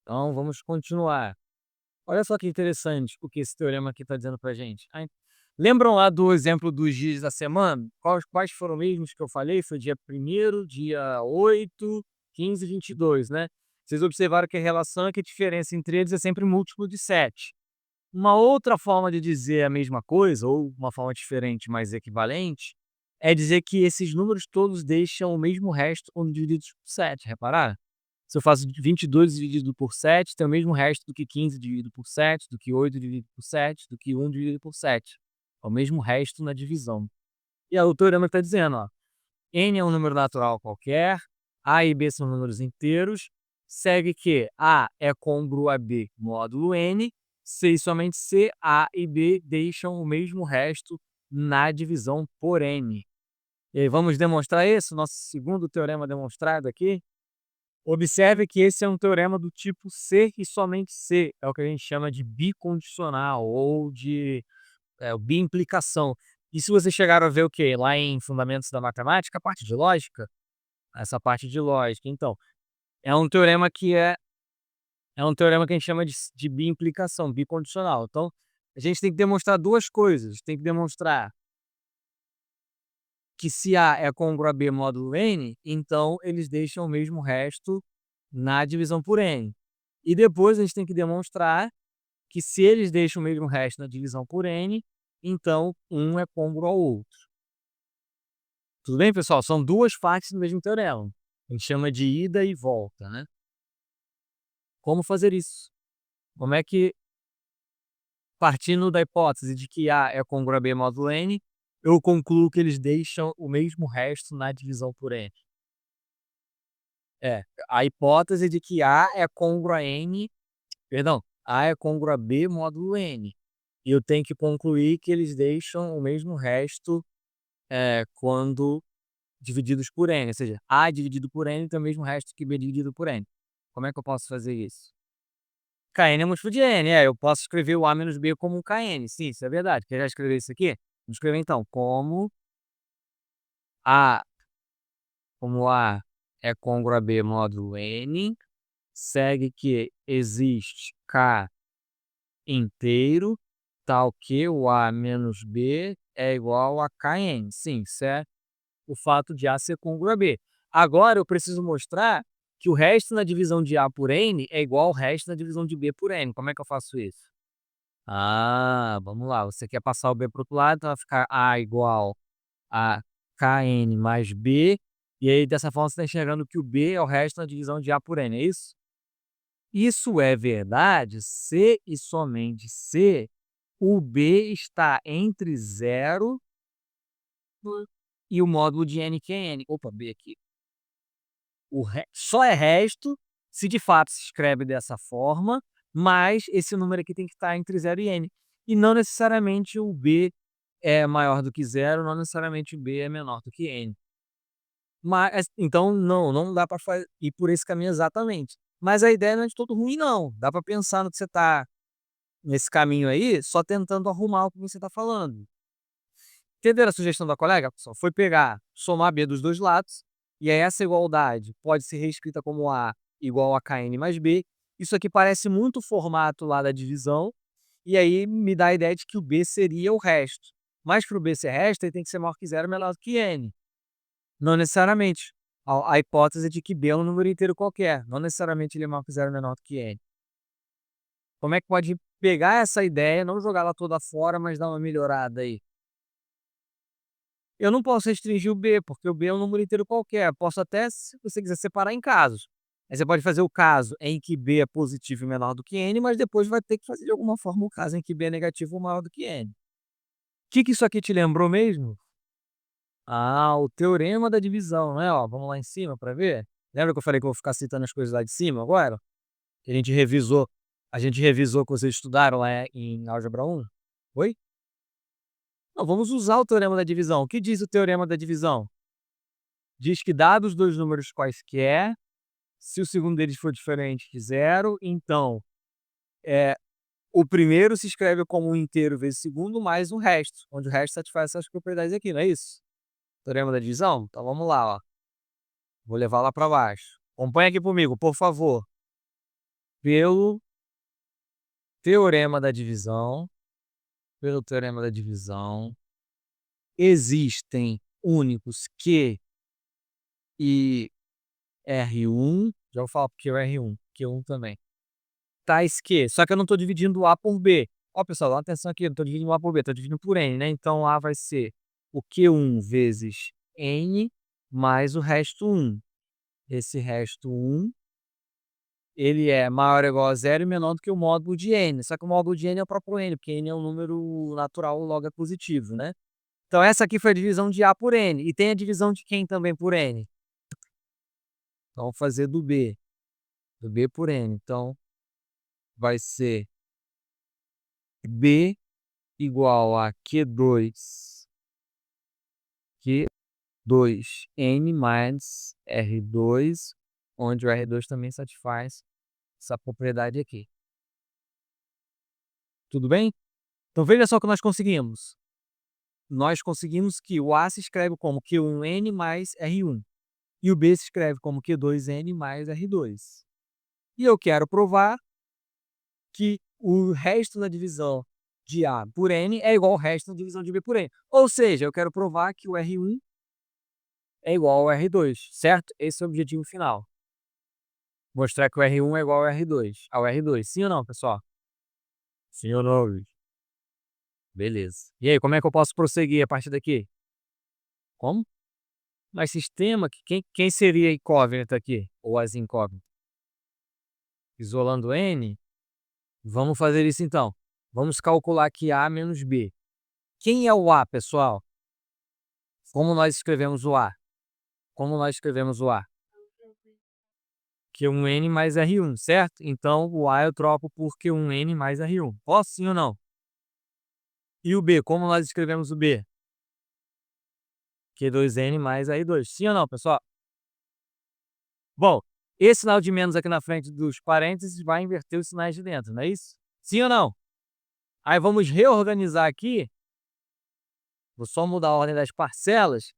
Então, vamos continuar. Olha só que interessante o que esse teorema aqui está dizendo para a gente. Lembram lá do exemplo dos dias da semana? Quais foram mesmos que eu falei? Foi dia primeiro, dia 8, 15 e 22, né? Vocês observaram que a relação é que a diferença entre eles é sempre múltiplo de 7. Uma outra forma de dizer a mesma coisa, ou uma forma diferente, mas equivalente, é dizer que esses números todos deixam o mesmo resto quando divididos por 7. Repararam? Se eu faço 22 dividido por 7, tem o mesmo resto do que 15 dividido por 7, do que 8 dividido por 7, do que 1 dividido por 7. É o mesmo resto na divisão. E aí o teorema está dizendo, ó, n é um número natural qualquer, a e b são números inteiros, segue que a é côngruo a b módulo n, se e somente se a e b deixam o mesmo resto na divisão por n. E aí vamos demonstrar isso, nosso segundo teorema demonstrado aqui. Observe que esse é um teorema do tipo se e somente se, é o que a gente chama de bicondicional ou de biimplicação. E se vocês chegaram a ver o quê? Lá em Fundamentos da Matemática, a parte de lógica, essa parte de lógica. Então, é um teorema é um teorema que a gente chama de biimplicação, bicondicional. Então, a gente tem que demonstrar duas coisas. Tem que demonstrar que se A é côngruo a B módulo N, então eles deixam o mesmo resto na divisão por N. E depois a gente tem que demonstrar que se eles deixam o mesmo resto na divisão por N, então um é côngruo ao outro. Tudo bem, pessoal? São duas partes do mesmo teorema. A gente chama de ida e volta, né? Como fazer isso? Como é que, partindo da hipótese de que A é côngruo a B módulo N, eu concluo que eles deixam o mesmo resto na divisão por N? É, a hipótese de que A é côngruo a N, perdão, A é côngruo a B módulo N. E eu tenho que concluir que eles deixam o mesmo resto quando divididos por N, ou seja, A dividido por N tem o mesmo resto que B dividido por N. Como é que eu posso fazer isso? Kn é múltiplo de N, eu posso escrever o A menos B como um Kn, sim, isso é verdade. Quer já escrever isso aqui? Vamos escrever então, A, como A é côngruo a B módulo N, segue que existe K inteiro, tal que o A menos B é igual a Kn. Sim, certo? O fato de A ser côngruo a B. Agora eu preciso mostrar que o resto na divisão de A por N é igual ao resto na divisão de B por N. Como é que eu faço isso? Ah, vamos lá. Você quer passar o B para o outro lado, então vai ficar A igual a Kn mais B. E aí, dessa forma, você está enxergando que o B é o resto na divisão de A por N, é isso? Isso é verdade se e somente se o B está entre 0 e o módulo de n, que é n. Opa, B aqui. Só é resto se de fato se escreve dessa forma, mas esse número aqui tem que estar entre 0 e n. E não necessariamente o B é maior do que 0, não necessariamente o B é menor do que n. Mas, então, não dá para ir por esse caminho exatamente. Mas a ideia não é de todo ruim, não. Dá para pensar no que você está nesse caminho aí, só tentando arrumar o que você está falando. Entenderam a sugestão da colega, pessoal? Foi pegar, somar B dos dois lados, e aí essa igualdade pode ser reescrita como A igual a Kn mais B. Isso aqui parece muito o formato lá da divisão, e aí me dá a ideia de que o B seria o resto. Mas para o B ser resto, ele tem que ser maior que zero, menor do que N. Não necessariamente. A hipótese é de que B é um número inteiro qualquer, não necessariamente ele é maior que zero, menor do que N. Como é que pode pegar essa ideia, não jogar ela toda fora, mas dar uma melhorada aí? Eu não posso restringir o B, porque o B é um número inteiro qualquer. Posso até, se você quiser, separar em casos. Aí você pode fazer o caso em que B é positivo e menor do que N, mas depois vai ter que fazer de alguma forma o caso em que B é negativo ou maior do que N. O que isso aqui te lembrou mesmo? Ah, o teorema da divisão, né? Ó, vamos lá em cima para ver? Lembra que eu falei que eu vou ficar citando as coisas lá de cima agora? Que a gente revisou que vocês estudaram lá em Álgebra 1? Oi? Não, vamos usar o teorema da divisão. O que diz o teorema da divisão? Diz que dados dois números quaisquer, se o segundo deles for diferente de zero, então é, o primeiro se escreve como um inteiro vezes o segundo mais o resto, onde o resto satisfaz essas propriedades aqui, não é isso? Teorema da divisão? Então vamos lá, ó. Vou levar lá para baixo. Acompanha aqui comigo, por favor. pelo teorema da divisão, pelo teorema da divisão, existem únicos Q e R1, já vou falar porque o R1, Q1 também, tais que, só que eu não estou dividindo A por B. Ó, pessoal, dá atenção aqui, eu não estou dividindo A por B, estou dividindo por N, né? Então, A vai ser o Q1 vezes N mais o resto 1. Esse resto 1, ele é maior ou igual a zero e menor do que o módulo de N. Só que o módulo de N é o próprio N, porque N é um número natural, logo é positivo, né? Então, essa aqui foi a divisão de A por N. E tem a divisão de quem também por N? Então, vamos fazer do B. Do B por N. Então, vai ser B igual a Q2N mais R2, onde o R2 também satisfaz essa propriedade aqui. Tudo bem? Então, veja só o que nós conseguimos. Nós conseguimos que o A se escreve como Q1N mais R1 e o B se escreve como Q2N mais R2. E eu quero provar que o resto da divisão de A por N é igual ao resto da divisão de B por N. Ou seja, eu quero provar que o R1 é igual ao R2, certo? Esse é o objetivo final. Mostrar que o R1 é igual ao R2. Sim ou não, pessoal? Sim ou não, Luiz? Beleza. E aí, como é que eu posso prosseguir a partir daqui? Como? Mas sistema, quem seria a incógnita aqui? Ou as incógnitas? Isolando N? Vamos fazer isso então. Vamos calcular aqui A menos B. Quem é o A, pessoal? Como nós escrevemos o A? Como nós escrevemos o A? Q1N mais R1, certo? Então, o A eu troco por Q1N mais R1. Posso sim ou não? E o B, como nós escrevemos o B? Q2N mais R2. Sim ou não, pessoal? Bom, esse sinal de menos aqui na frente dos parênteses vai inverter os sinais de dentro, não é isso? Sim ou não? Aí vamos reorganizar aqui. Vou só mudar a ordem das parcelas.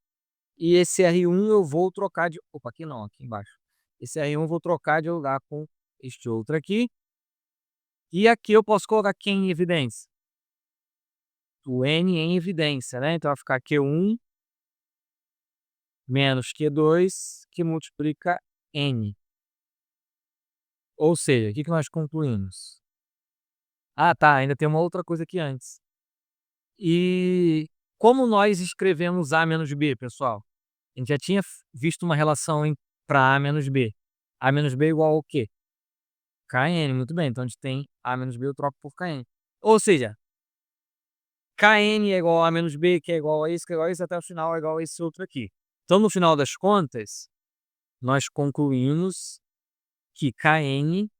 E esse R1 eu vou trocar de... Opa, aqui não, aqui embaixo. Esse R1 eu vou trocar de lugar com este outro aqui. E aqui eu posso colocar quem em evidência? O N em evidência, né? Então vai ficar Q1 menos Q2 que multiplica N. Ou seja, o que nós concluímos? Ah, tá, ainda tem uma outra coisa aqui antes. E como nós escrevemos A menos B, pessoal? A gente já tinha visto uma relação para A menos B. A menos B é igual ao quê? Kn, muito bem. Então a gente tem A menos B, eu troco por Kn. Ou seja, Kn é igual a A menos B, que é igual a isso, que é igual a isso, até o final é igual a esse outro aqui. Então, no final das contas, nós concluímos que Kn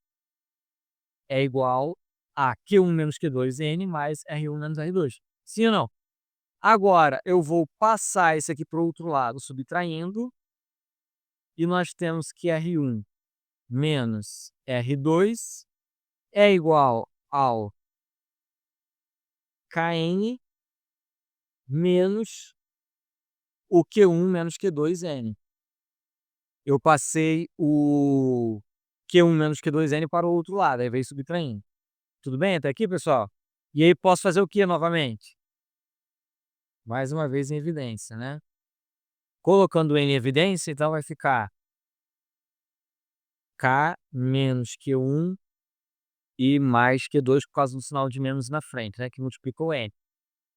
é igual a Q1 menos Q2N mais R1 menos R2. Sim ou não? Agora, eu vou passar esse aqui para o outro lado, subtraindo, e nós temos que R1 menos R2 é igual ao Kn menos o Q1 menos Q2N. Eu passei o Q1 menos Q2N para o outro lado, aí veio subtraindo. Tudo bem até aqui, pessoal? E aí posso fazer o que novamente? Mais uma vez em evidência, né? Colocando N em evidência, então vai ficar K menos Q1 e mais Q2 por causa do sinal de menos na frente, né? Que multiplica o N.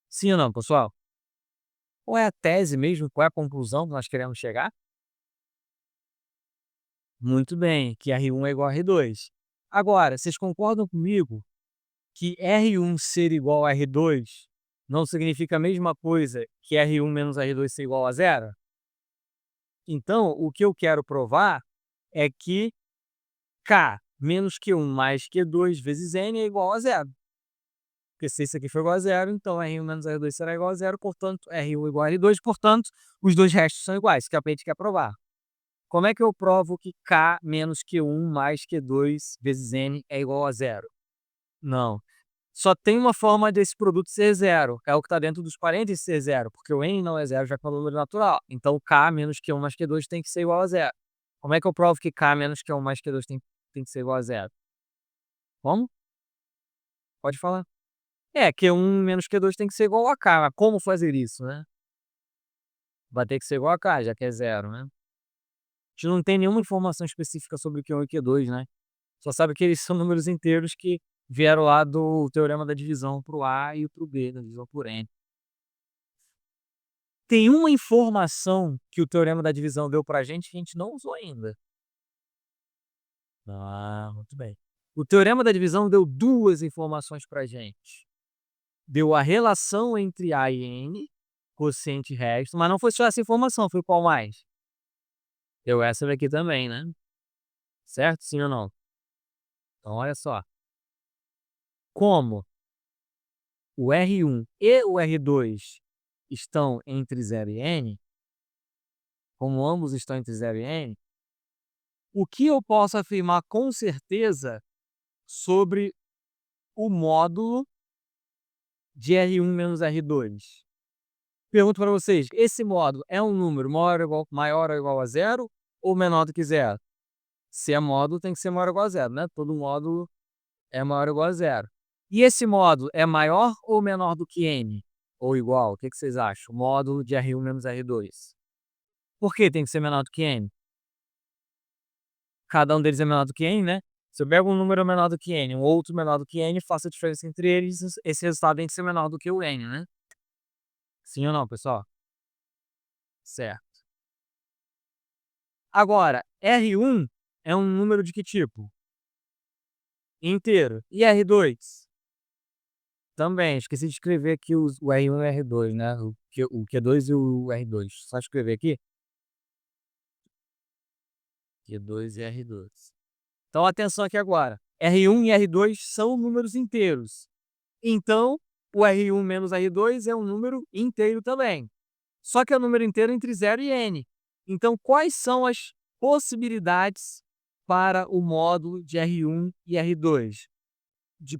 Sim ou não, pessoal? Qual é a tese mesmo? Qual é a conclusão que nós queremos chegar? Muito bem, que R1 é igual a R2. Agora, vocês concordam comigo que R1 ser igual a R2 não significa a mesma coisa que R1 menos R2 ser igual a zero? Então, o que eu quero provar é que K menos Q1 mais Q2 vezes N é igual a zero. Porque se isso aqui for igual a zero, então R1 menos R2 será igual a zero, portanto, R1 igual a R2, portanto, os dois restos são iguais, que é o que a gente quer provar. Como é que eu provo que K menos Q1 mais Q2 vezes N é igual a zero? Não. Só tem uma forma desse produto ser zero, é o que está dentro dos parênteses ser zero, porque o N não é zero, já que é um número natural. Então, K menos Q1 mais Q2 tem que ser igual a zero. Como é que eu provo que K menos Q1 mais Q2 tem que ser igual a zero? Como? Pode falar. É, Q1 menos Q2 tem que ser igual a K, mas como fazer isso, né? Vai ter que ser igual a K, já que é zero, né? A gente não tem nenhuma informação específica sobre o Q1 e Q2, né? Só sabe que eles são números inteiros que vieram lá do teorema da divisão para o A e para o B, da divisão por N. Tem uma informação que o teorema da divisão deu pra gente que a gente não usou ainda. Ah, muito bem. O teorema da divisão deu duas informações pra gente. Deu a relação entre A e N, quociente e resto, mas não foi só essa informação, foi qual mais? Deu essa daqui também, né? Certo? Sim ou não? Então, olha só. Como o R1 e o R2 estão entre 0 e N, como ambos estão entre 0 e N, o que eu posso afirmar com certeza sobre o módulo de R1 menos R2? Pergunto para vocês, esse módulo é um número maior ou igual a zero ou menor do que zero? Se é módulo, tem que ser maior ou igual a zero, né? Todo módulo é maior ou igual a zero. E esse módulo é maior ou menor do que n? Ou igual? O que vocês acham? O módulo de R1 menos R2. Por que tem que ser menor do que n? Cada um deles é menor do que n, né? Se eu pego um número menor do que n, um outro menor do que n, faço a diferença entre eles, esse resultado tem que ser menor do que o n, né? Sim ou não, pessoal? Certo. Agora, R1 é um número de que tipo? Inteiro. E R2? Também. Esqueci de escrever aqui o R1 e o R2, né? O Q2 e o R2. Só escrever aqui. Q2 e R2. Então, atenção aqui agora. R1 e R2 são números inteiros. Então, o R1 menos R2 é um número inteiro também. Só que é um número inteiro entre 0 e n. Então, quais são as possibilidades para o módulo de R1 e R2? De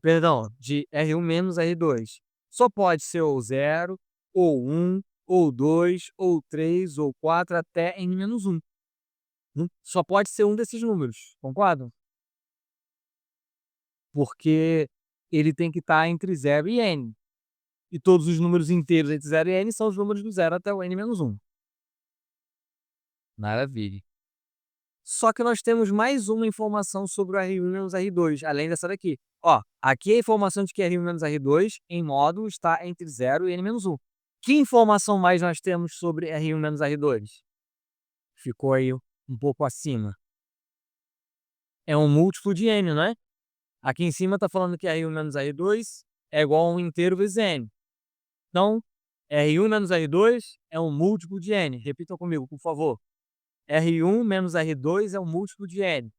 R1 menos R2. Só pode ser ou 0, ou 1, ou 2, ou 3, ou 4, até n menos 1. Só pode ser um desses números, concordam? Porque ele tem que estar entre 0 e n. E todos os números inteiros entre 0 e n são os números do 0 até o n menos 1. Maravilha. Só que nós temos mais uma informação sobre o R1 menos R2, além dessa daqui. Ó, aqui é a informação de que R1 menos R2 em módulo está entre 0 e n menos 1. Que informação mais nós temos sobre R1 menos R2? Ficou aí um pouco acima. É um múltiplo de n, não é? Aqui em cima está falando que R1 menos R2 é igual a 1 inteiro vezes n. Então, R1 menos R2 é um múltiplo de n. Repitam comigo, por favor. R1 menos R2 é um múltiplo de n.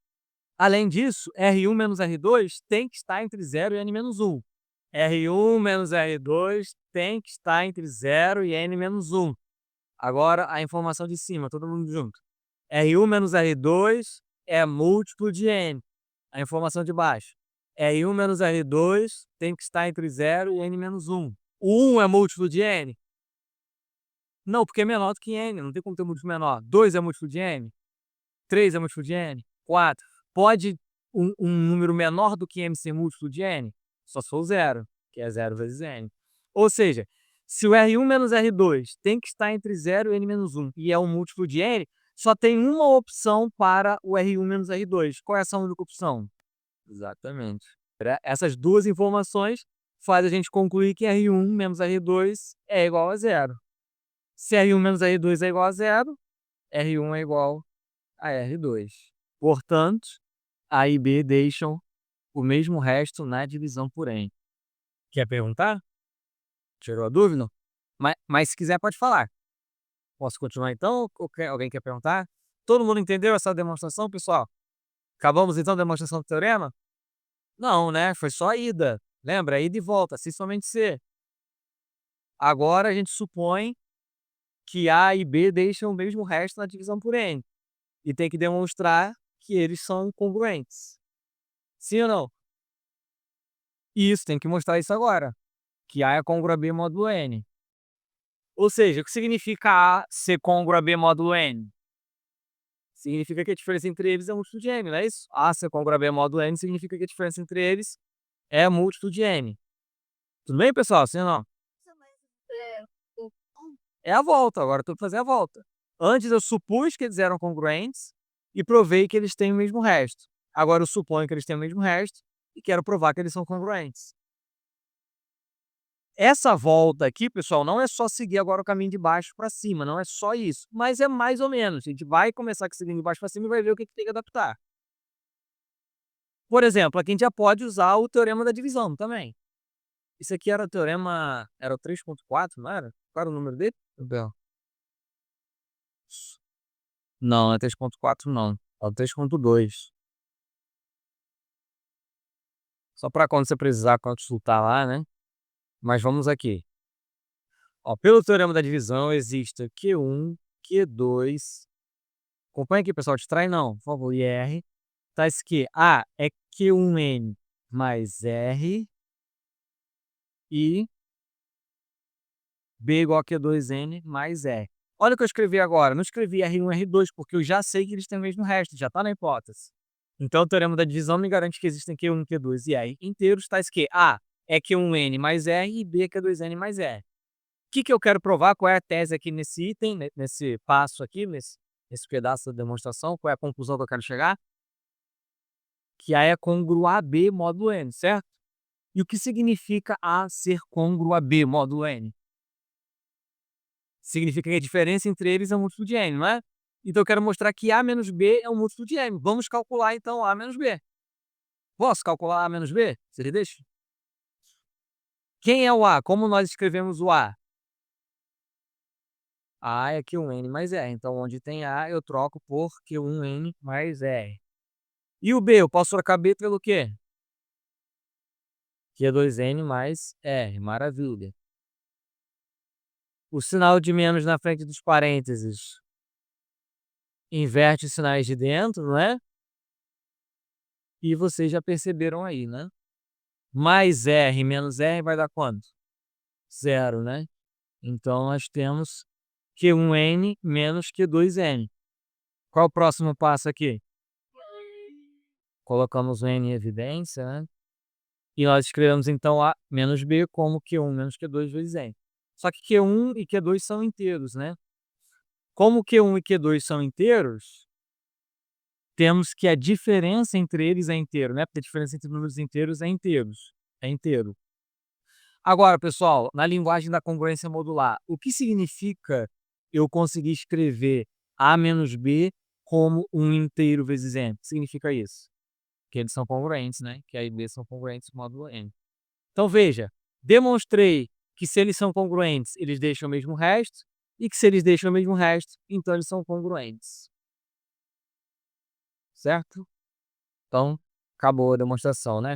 Além disso, R1 menos R2 tem que estar entre 0 e n menos 1. R1 menos R2 tem que estar entre 0 e n menos 1. Agora, a informação de cima, todo mundo junto. R1 menos R2 é múltiplo de n. A informação de baixo. R1 menos R2 tem que estar entre 0 e n menos 1. O 1 é múltiplo de n? Não, porque é menor do que n. Não tem como ter múltiplo menor. 2 é múltiplo de n? 3 é múltiplo de n? 4. Pode um número menor do que m ser múltiplo de n? Só se for o 0, que é 0 vezes n. Ou seja, se o R1 menos R2 tem que estar entre 0 e n menos 1 e é um múltiplo de n, só tem uma opção para o R1 menos R2. Qual é essa única opção? Exatamente. Essas duas informações fazem a gente concluir que R1 menos R2 é igual a 0. Se R1 menos R2 é igual a 0, R1 é igual a R2. Portanto, A e B deixam o mesmo resto na divisão por N. Quer perguntar? Tirou a dúvida? Mas se quiser, pode falar. Posso continuar então? Ou alguém quer perguntar? Todo mundo entendeu essa demonstração, pessoal? Acabamos então a demonstração do teorema? Não, né? Foi só a ida. Lembra? Ida e volta, se somente C. Agora a gente supõe que A e B deixam o mesmo resto na divisão por N. E tem que demonstrar que eles são congruentes. Sim ou não? Isso, tem que mostrar isso agora. Que A é congruo a B módulo N. Ou seja, o que significa A ser congruo a B módulo N? Significa que a diferença entre eles é múltiplo de m, não é isso? A ser congruo a B módulo n significa que a diferença entre eles é múltiplo de m. Tudo bem, pessoal? Sim ou não? É a volta, agora eu tenho que fazer a volta. Antes eu supus que eles eram congruentes e provei que eles têm o mesmo resto. Agora eu suponho que eles têm o mesmo resto e quero provar que eles são congruentes. Essa volta aqui, pessoal, não é só seguir agora o caminho de baixo para cima, não é só isso, mas é mais ou menos. A gente vai começar com seguindo de baixo para cima e vai ver o que tem que adaptar. Por exemplo, aqui a gente já pode usar o teorema da divisão também. Isso aqui era o teorema, era o 3.4, não era? Qual era o número dele? Bel. Não, é 3.4 não. É o 3.2. Só para quando você precisar consultar lá, né? Mas vamos aqui. Ó, pelo teorema da divisão existe Q1, Q2. Acompanha aqui, pessoal. Distrai não, por favor. IR. Tá isso aqui. A é Q1N mais R. E B igual a Q2N mais R. Olha o que eu escrevi agora. Não escrevi R1 e R2 porque eu já sei que eles têm o mesmo resto. Já está na hipótese. Então o teorema da divisão me garante que existem Q1, Q2 e R inteiros. Tá isso aqui. A é Q1N mais R e B é Q2N mais R. O que eu quero provar? Qual é a tese aqui nesse item, nesse passo aqui, nesse pedaço da demonstração? Qual é a conclusão que eu quero chegar? Que A é congruo a B módulo N, certo? E o que significa A ser congruo a B módulo N? Significa que a diferença entre eles é um múltiplo de N, não é? Então eu quero mostrar que A menos B é um múltiplo de M. Vamos calcular então A menos B. Posso calcular A menos B? Vocês deixam? Quem é o A? Como nós escrevemos o A? A é Q1N mais R. Então, onde tem A, eu troco por Q1N mais R. E o B, eu posso trocar B pelo quê? Q2N mais R. Maravilha. O sinal de menos na frente dos parênteses inverte os sinais de dentro, não é? E vocês já perceberam aí, né? Mais R menos R vai dar quanto? Zero, né? Então, nós temos Q1N menos Q2N. Qual o próximo passo aqui? Colocamos o N em evidência, né? E nós escrevemos então A menos B como Q1 menos Q2 vezes N. Só que Q1 e Q2 são inteiros, né? Como Q1 e Q2 são inteiros, temos que a diferença entre eles é inteiro, né? Porque a diferença entre números inteiros é inteiros. É inteiro. Agora, pessoal, na linguagem da congruência modular, o que significa eu conseguir escrever A menos B como um inteiro vezes N? O que significa isso? Que eles são congruentes, né? Que A e B são congruentes módulo N. Então, veja, demonstrei que se eles são congruentes, eles deixam o mesmo resto, e que se eles deixam o mesmo resto, então eles são congruentes. Certo? Então, acabou a demonstração, né?